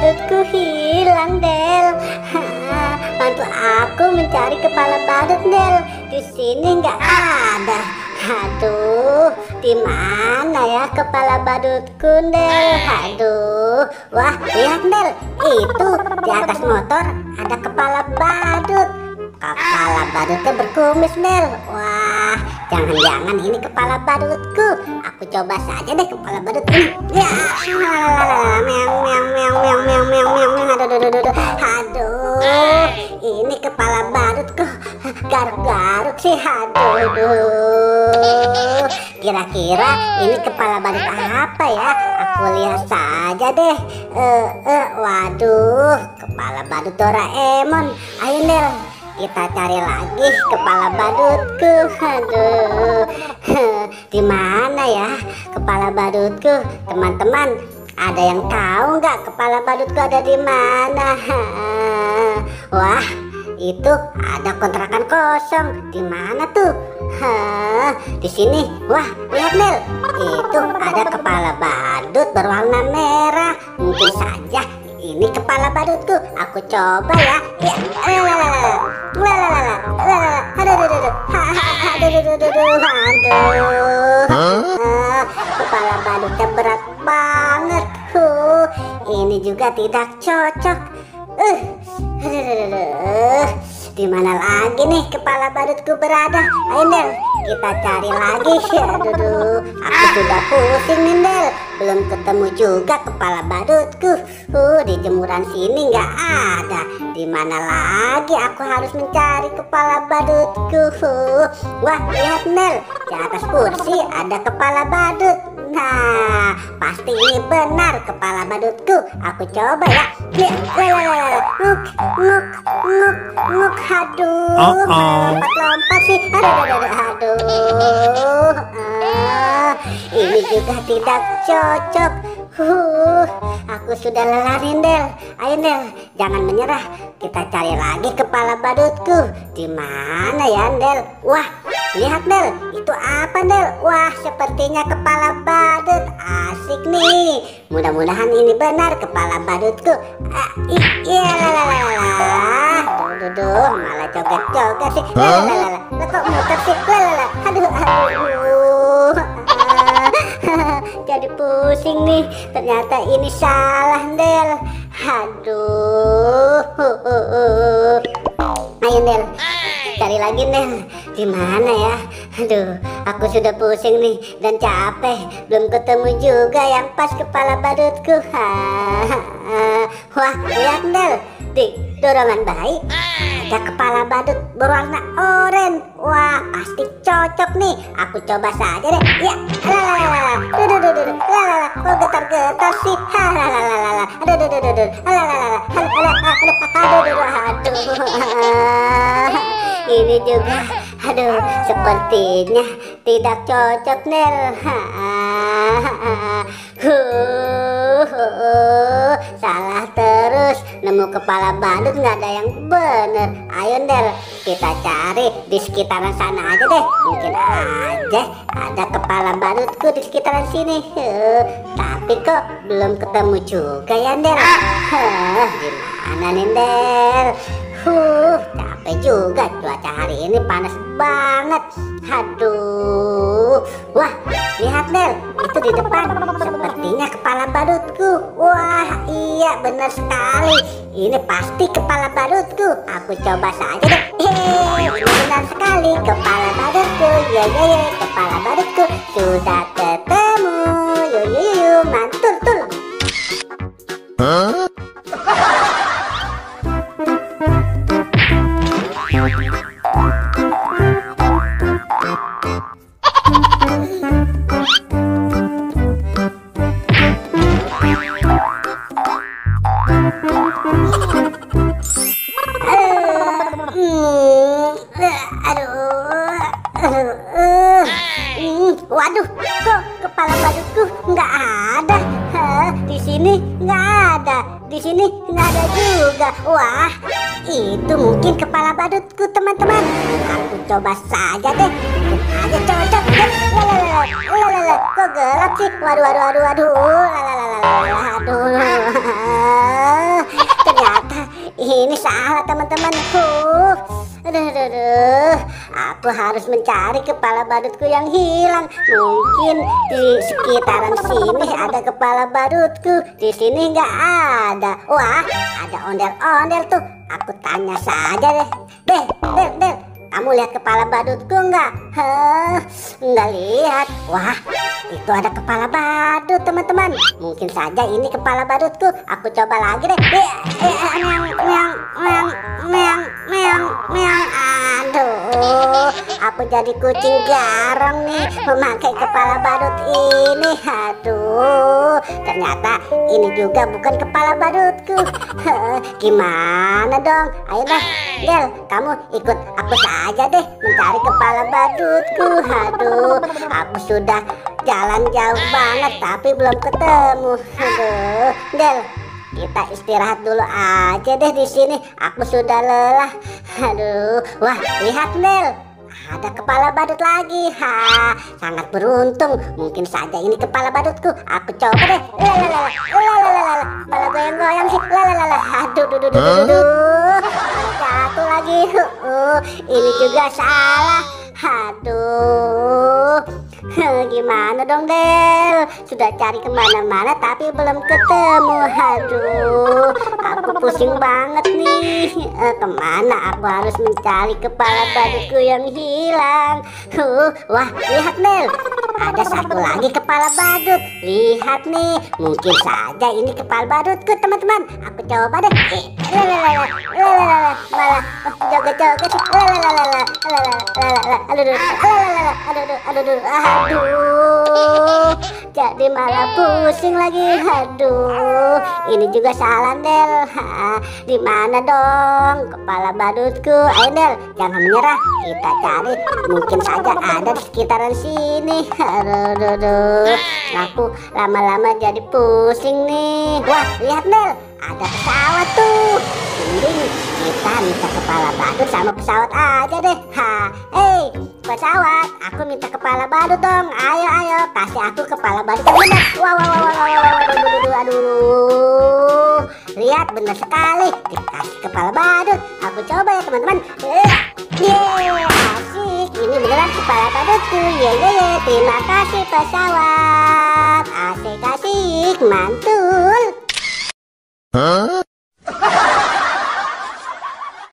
badutku hilang, Del. Bantu aku mencari kepala badut, Del. Di sini nggak ada. Aduh, di mana ya kepala badutku, Del? Aduh, wah, lihat, Del. Itu di atas motor ada kepala badut. Kepala badutnya berkumis, Del. Wah, jangan-jangan ini kepala badutku. Aku coba saja deh kepala badut ini. Ya, meong meong meong meong meong meong meong. Aduh, ini kepala badutku garuk-garuk sih. Aduh, kira-kira ini kepala badut apa ya? Aku lihat saja deh. Waduh, kepala badut Doraemon. Ayo, Del, kita cari lagi kepala badutku. Aduh, di mana ya kepala badutku, teman-teman? Ada yang tahu nggak kepala badutku ada di mana? Wah, itu ada kontrakan kosong. Di mana tuh? Di sini. Wah, lihat, Del. Itu ada kepala badut berwarna merah. Mungkin saja ini kepala badutku. Aku coba ya. Kepala badutnya berat banget. Ini juga tidak cocok. Di mana lagi nih kepala badutku berada? Ayo, Del, kita cari lagi. Aduh, aku sudah pusing nih, Del. Belum ketemu juga kepala badutku. Di jemuran sini nggak ada. Di mana lagi aku harus mencari kepala badutku? Wah, lihat, Del, di atas kursi ada kepala badut. Nah, pasti ini benar kepala badutku. Aku coba ya. Nguk. Aduh, lompat-lompat sih. Aduh. Ini juga tidak cocok. Aku sudah lelah nih, Del. Ayo, Del, jangan menyerah. Kita cari lagi kepala badutku. Di mana ya, Del? Wah, lihat, Del. Itu apa, Del? Wah, sepertinya kepala badut. Asik nih. Mudah-mudahan ini benar kepala badutku. Iya, Duh, malah joget-joget sih. Kok muter sih? Aduh. Jadi pusing nih. Ternyata ini salah, Del. Aduh. Ayo, Del, cari lagi, Del. Di mana ya? Aduh, aku sudah pusing nih dan capek. Belum ketemu juga yang pas kepala badutku. Wah, lihat, Del, di dorongan bayi ada kepala badut berwarna oranye. Wah, pasti cocok nih. Aku coba saja deh. Ya, kok getar-getar sih? Ini juga, aduh, sepertinya tidak cocok, Del. Salah terus, nemu kepala badut nggak ada yang bener. Ayo, Del, kita cari di sekitaran sana aja deh. Mungkin aja ada kepala badutku di sekitaran sini. Tapi kok belum ketemu juga ya, Del. Gimana nih, Del? Capek juga, cuaca hari ini panas banget. Aduh. Wah, lihat, Del, itu di depan sepertinya kepala badutku. Wah, iya, benar sekali. Ini pasti kepala badutku. Aku coba saja deh. Ini benar sekali kepala badutku. Ya, kepala badutku sudah ketemu. Yuk, mantul tul. Waduh, kok kepala badutku nggak ada? Di sini nggak ada, di sini nggak ada juga. Wah, itu mungkin kepala badutku, teman-teman. Aku coba saja deh, mungkin aja cocok. Kok gelap sih? Waduh. Aduh. ini salah teman-teman. Aduh. Aku harus mencari kepala badutku yang hilang. Mungkin di sekitaran sini ada kepala badutku. Di sini nggak ada. Wah, ada ondel-ondel tuh. Aku tanya saja deh. Del. Kamu lihat kepala badutku nggak? Nggak lihat. Wah, itu ada kepala badut teman-teman. Mungkin saja ini kepala badutku. Aku coba lagi deh. Meong. Aduh, aku jadi kucing garang nih memakai kepala badut ini. Aduh, ternyata ini juga bukan kepala badutku. Gimana dong? Ayo deh, Del, kamu ikut aku saja deh mencari kepala badutku. Aduh, aku sudah jalan jauh banget tapi belum ketemu. Aduh, Del, kita istirahat dulu aja deh di sini. Aku sudah lelah. Aduh, wah lihat Del, ada kepala badut lagi. Sangat beruntung. Mungkin saja ini kepala badutku. Aku coba deh. Kepala goyang-goyang sih. Aduh. Jatuh lagi. Ini juga salah. Aduh. Gimana dong Del? Sudah cari kemana-mana tapi belum ketemu. Aduh, aku pusing banget nih. Kemana aku harus mencari kepala badutku yang hilang? Wah, lihat Del, ada satu lagi kepala badut. Lihat nih, mungkin saja ini kepala badutku teman-teman. Aku coba deh. Malah joget-joget sih. Aduh, jadi malah pusing lagi. Aduh, ini juga salah Del. Di mana dong kepala badutku? Ayo Del, jangan menyerah. Kita cari, mungkin saja ada di sekitaran sini. Aduh, aku lama-lama jadi pusing nih. Wah, lihat Del, ada pesawat tuh. Mending kita minta kepala badut sama pesawat aja deh. Hei pesawat, aku minta kepala badut dong. Ayo, kasih aku kepala badut yang benar. Aduh, lihat benar sekali. Dikasih kepala badut. Aku coba ya teman-teman. Asik. Ini beneran kepala badutku. Terima kasih pesawat. Asik, mantul.